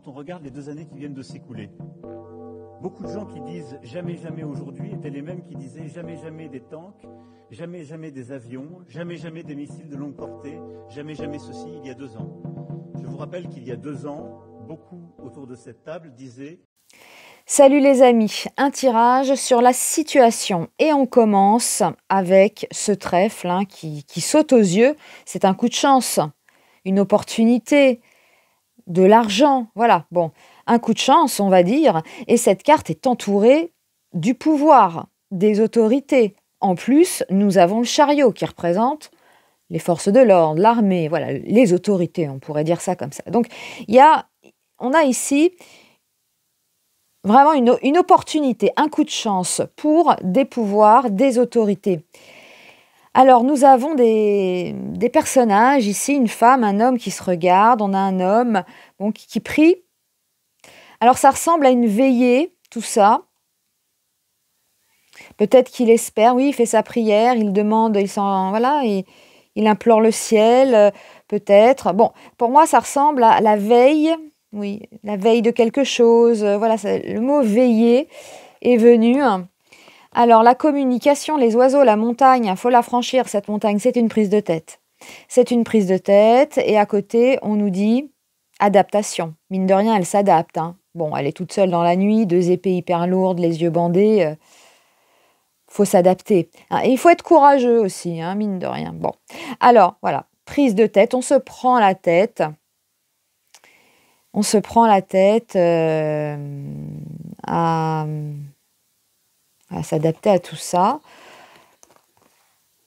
quand on regarde les 2 années qui viennent de s'écouler. Beaucoup de gens qui disent « jamais, jamais aujourd'hui » étaient les mêmes qui disaient « jamais, jamais des tanks, jamais, jamais des avions, jamais, jamais des missiles de longue portée, jamais, jamais ceci il y a 2 ans ». Je vous rappelle qu'il y a 2 ans, beaucoup autour de cette table disaient « Salut les amis, un tirage sur la situation et on commence avec ce trèfle qui saute aux yeux. C'est un coup de chance, une opportunité, de l'argent, voilà, bon, un coup de chance on va dire, et cette carte est entourée du pouvoir, des autorités. En plus, nous avons le chariot qui représente les forces de l'ordre, l'armée, voilà, les autorités, on pourrait dire ça comme ça. Donc, on a ici vraiment une opportunité, un coup de chance pour des pouvoirs, des autorités. Alors, nous avons des personnages ici, une femme, un homme qui se regardent. On a un homme qui prie. Alors, ça ressemble à une veillée, tout ça. Peut-être qu'il espère, oui, il fait sa prière, il demande, il implore le ciel, peut-être. Bon, pour moi, ça ressemble à la veille, oui, la veille de quelque chose. Voilà, le mot veiller est venu. Alors, la communication, les oiseaux, la montagne, il faut la franchir, cette montagne, c'est une prise de tête. C'est une prise de tête, et à côté, on nous dit adaptation. Mine de rien, elle s'adapte. Bon, elle est toute seule dans la nuit, 2 épées hyper lourdes, les yeux bandés. Faut s'adapter. Et il faut être courageux aussi, mine de rien. Bon, alors, voilà, prise de tête, on se prend la tête. On se prend la tête à s'adapter à tout ça.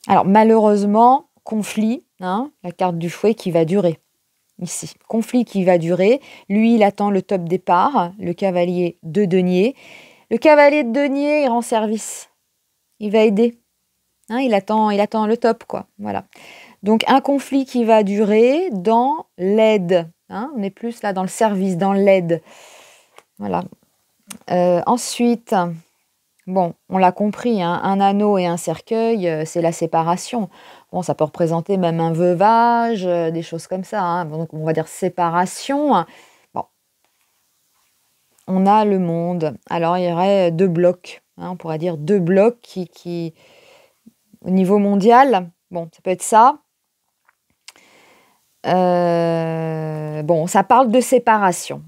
Alors, malheureusement, conflit, la carte du fouet qui va durer, ici. Conflit qui va durer. Lui, il attend le top départ, le cavalier de denier. Le cavalier de denier, il rend service. Il va aider. Il attend le top, quoi. Voilà. Donc, un conflit qui va durer dans l'aide. On est plus là dans le service, dans l'aide. Voilà. Ensuite... Bon, on l'a compris, un anneau et un cercueil, c'est la séparation. Bon, ça peut représenter même un veuvage, des choses comme ça. Donc, on va dire séparation. Bon, on a le monde. Alors, il y aurait 2 blocs. On pourrait dire 2 blocs qui, au niveau mondial, bon, ça peut être ça. Bon, ça parle de séparation.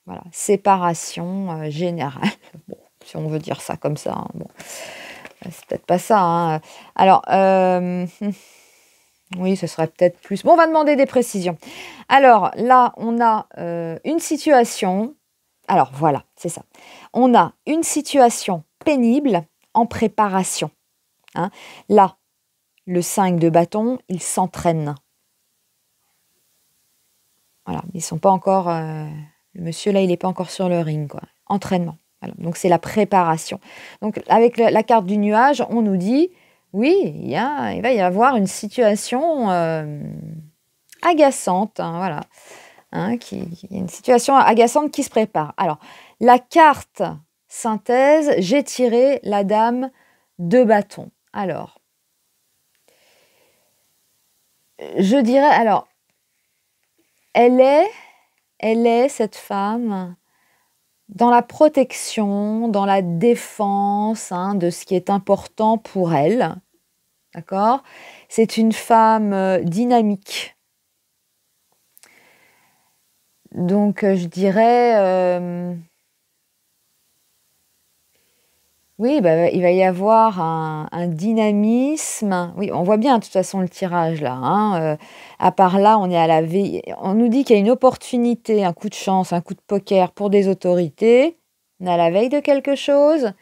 Voilà, séparation générale. Bon. Si on veut dire ça comme ça. Bon, c'est peut-être pas ça. Alors, oui, ce serait peut-être plus... Bon, on va demander des précisions. Alors, là, on a une situation... Alors, voilà, c'est ça. On a une situation pénible en préparation. Là, le 5 de bâton, il s'entraîne. Voilà, ils sont pas encore... le monsieur, là, il n'est pas encore sur le ring, quoi. Entraînement. Voilà, donc, c'est la préparation. Donc, avec la carte du nuage, on nous dit, oui, il va y avoir une situation agaçante, voilà, une situation agaçante qui se prépare. Alors, la carte synthèse, j'ai tiré la dame de bâton. Alors, je dirais, alors, elle est cette femme... dans la protection, dans la défense de ce qui est important pour elle. D'accord ? C'est une femme dynamique. Donc, je dirais... oui, il va y avoir un dynamisme. Oui, on voit bien de toute façon le tirage là. À part là, on est à la veille. On nous dit qu'il y a une opportunité, un coup de chance, un coup de poker pour des autorités. On est à la veille de quelque chose.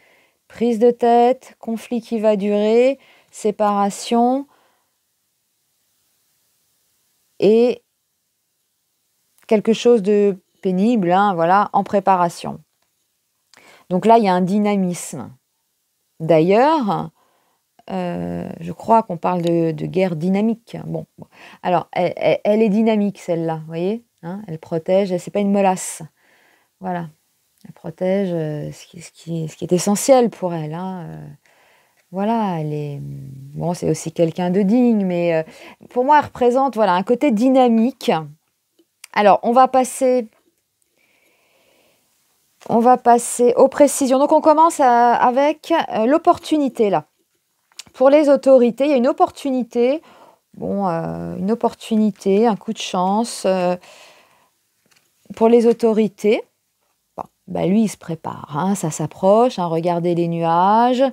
Prise de tête, conflit qui va durer, séparation. Et quelque chose de pénible, voilà, en préparation. Donc là, il y a un dynamisme. D'ailleurs, je crois qu'on parle de guerre dynamique. Bon. Alors, elle est dynamique, celle-là, vous voyez, elle protège, c'est pas une molasse. Voilà, elle protège ce qui est essentiel pour elle. Voilà, elle est... Bon, c'est aussi quelqu'un de digne, mais pour moi, elle représente un côté dynamique. Alors, on va passer On va passer aux précisions. Donc, on commence avec l'opportunité, là. Pour les autorités, il y a une opportunité. Bon, une opportunité, un coup de chance. Pour les autorités, bon, bah lui, il se prépare. Hein, ça s'approche. Hein, regardez les nuages.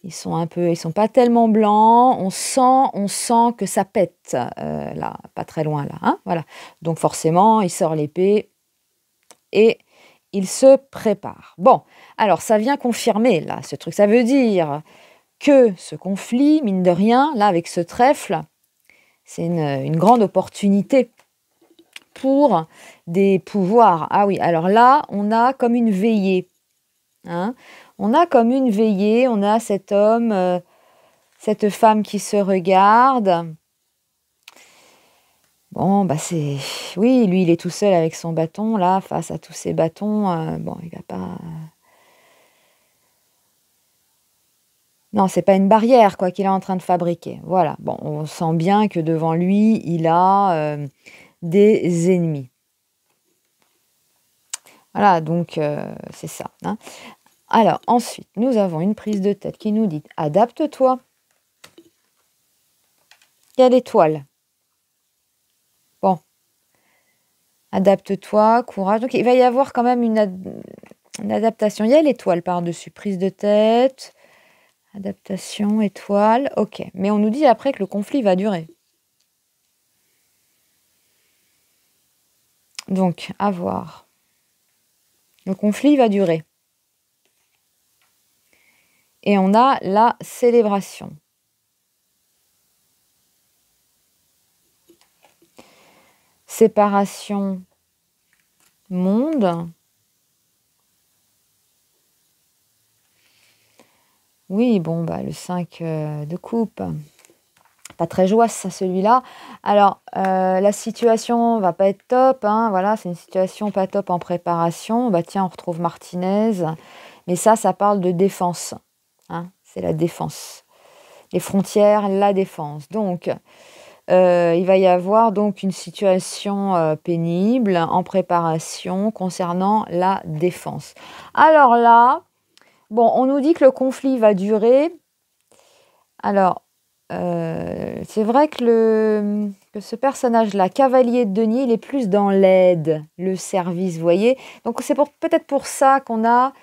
Ils sont pas tellement blancs. On sent que ça pète, là, pas très loin, là. Hein, voilà. Donc, forcément, il sort l'épée et il se prépare. Bon, alors ça vient confirmer, là, ce truc. Ça veut dire que ce conflit, mine de rien, là, avec ce trèfle, c'est une grande opportunité pour des pouvoirs. Ah oui, alors là, on a comme une veillée. Hein, on a comme une veillée, on a cet homme, cette femme qui se regarde. Bon, bah c'est... Oui, lui, il est tout seul avec son bâton, là, face à tous ces bâtons. Bon, il va pas... Non, c'est pas une barrière, quoi, qu'il est en train de fabriquer. Voilà, bon, on sent bien que devant lui, il a des ennemis. Voilà, donc c'est ça. Hein. Alors, ensuite, nous avons une prise de tête qui nous dit « Adapte-toi ». Il y a l'étoile. Bon. Adapte-toi, courage. Donc, il va y avoir quand même une adaptation. Il y a l'étoile par-dessus. Prise de tête, adaptation, étoile. Ok. Mais on nous dit après que le conflit va durer. Donc, à voir. Le conflit va durer. Et on a la célébration. Séparation, monde. Oui, bon, bah, le 5 de coupe. Pas très joyeux, ça, celui-là. Alors, la situation va pas être top. Hein, voilà, c'est une situation pas top en préparation. Bah, tiens, on retrouve Martinez. Mais ça parle de défense. Hein, c'est la défense. Les frontières, la défense. Donc, il va y avoir donc une situation pénible en préparation concernant la défense. Alors là, bon, on nous dit que le conflit va durer. Alors, c'est vrai que ce personnage-là, cavalier de denier, il est plus dans l'aide, le service, vous voyez. Donc, c'est peut-être pour ça qu'on a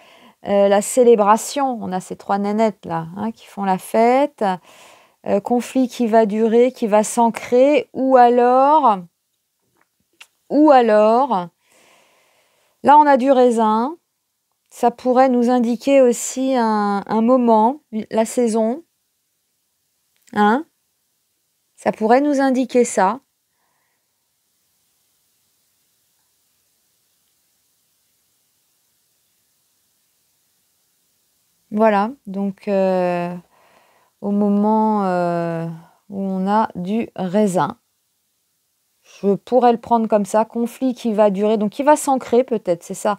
la célébration. On a ces trois nénettes là hein, qui font la fête. Conflit qui va durer, qui va s'ancrer, ou alors, là on a du raisin, ça pourrait nous indiquer aussi un moment, la saison, hein, ça pourrait nous indiquer ça. Voilà, donc au moment où on a du raisin. Je pourrais le prendre comme ça, conflit qui va durer, donc qui va s'ancrer peut-être, c'est ça.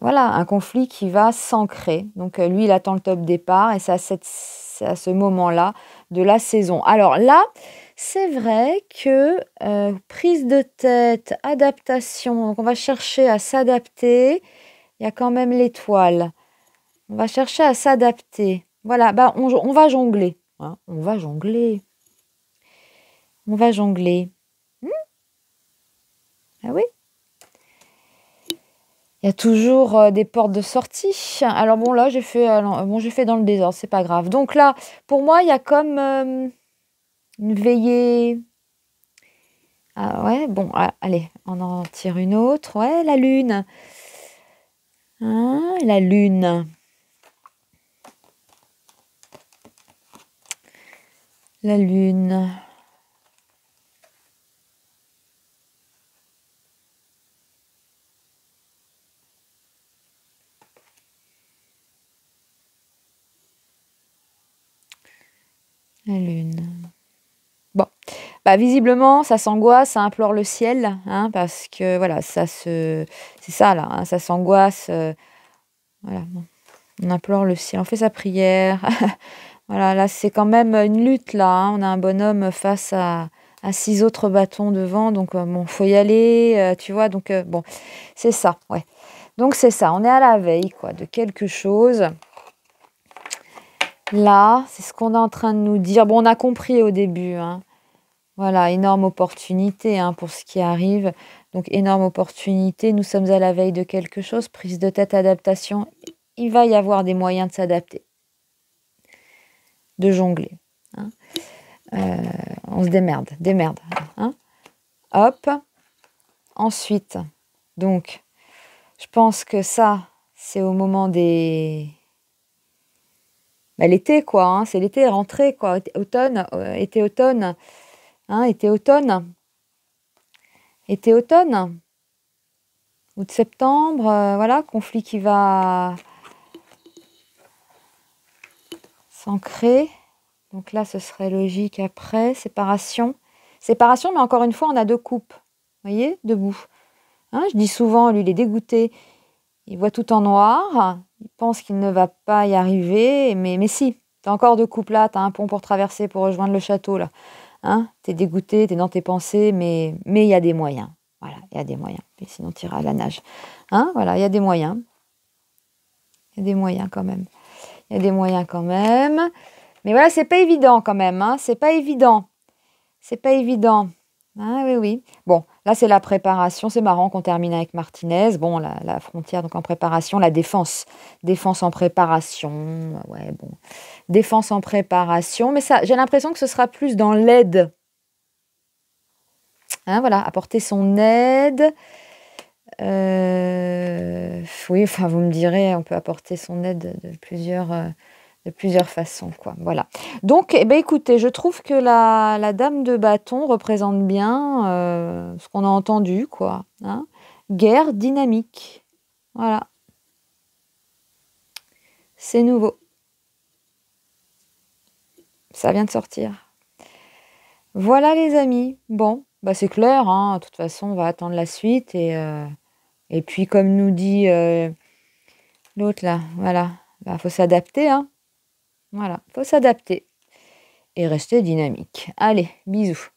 Voilà, un conflit qui va s'ancrer. Donc lui, il attend le top départ et c'est à ce moment-là de la saison. Alors là, c'est vrai que prise de tête, adaptation, donc on va chercher à s'adapter. Il y a quand même l'étoile. On va chercher à s'adapter. Voilà, bah on va jongler. Hein, on va jongler. On va jongler. Ah oui. Il y a toujours des portes de sortie. Alors bon, là, j'ai fait dans le désordre, c'est pas grave. Donc là, pour moi, il y a comme une veillée. Ah ouais, bon, allez, on en tire une autre. Ouais, la lune. Hein, la lune. La lune. La lune. Bon, bah visiblement, ça s'angoisse, ça implore le ciel, hein, parce que voilà, c'est ça là, hein, ça s'angoisse. Voilà, bon, on implore le ciel, on fait sa prière. Voilà, là c'est quand même une lutte là. Hein, on a un bonhomme face à à 6 autres bâtons devant. Donc, bon, faut y aller, tu vois. Donc, bon, c'est ça, ouais. Donc, c'est ça. On est à la veille, quoi, de quelque chose. Là, c'est ce qu'on est en train de nous dire. Bon, on a compris au début, hein. Voilà, énorme opportunité hein, pour ce qui arrive. Donc, énorme opportunité. Nous sommes à la veille de quelque chose. Prise de tête, adaptation. Il va y avoir des moyens de s'adapter. De jongler. Hein. On se démerde. Hein. Hop. Ensuite, donc, je pense que ça, c'est au moment des... l'été, quoi. Hein, c'est l'été, rentrée, quoi. Automne, été-automne. Hein, été-automne. Été-automne. Août-septembre, voilà, conflit qui va s'ancrer. Donc là, ce serait logique après. Séparation. Séparation, mais encore une fois, on a 2 coupes. Vous voyez, debout. Hein, je dis souvent, lui, il est dégoûté. Il voit tout en noir. Il pense qu'il ne va pas y arriver. Mais si, tu as encore 2 coupes là. Tu as un pont pour traverser, pour rejoindre le château. Là. Hein, tu es dégoûté, tu es dans tes pensées, mais il y a des moyens. Voilà, il y a des moyens. Et sinon, tu iras à la nage. Hein, voilà, il y a des moyens. Il y a des moyens quand même. Il y a des moyens quand même. Mais voilà, c'est pas évident quand même. Hein, c'est pas évident. C'est pas évident. Ah oui, oui. Bon, là, c'est la préparation. C'est marrant qu'on termine avec Martinez. Bon, la frontière, donc en préparation. La défense. Défense en préparation. Ouais, bon. Défense en préparation. Mais ça, j'ai l'impression que ce sera plus dans l'aide. Hein, voilà, apporter son aide. Oui, enfin, vous me direz, on peut apporter son aide de plusieurs façons, quoi. Voilà. Donc, eh ben, écoutez, je trouve que la dame de bâton représente bien ce qu'on a entendu, quoi. Hein. Guerre dynamique. Voilà. C'est nouveau. Ça vient de sortir. Voilà, les amis. Bon, bah, c'est clair, hein. De toute façon, on va attendre la suite. Et puis, comme nous dit l'autre, là, voilà. Bah, faut s'adapter, hein. Voilà, faut s'adapter et rester dynamique. Allez, bisous.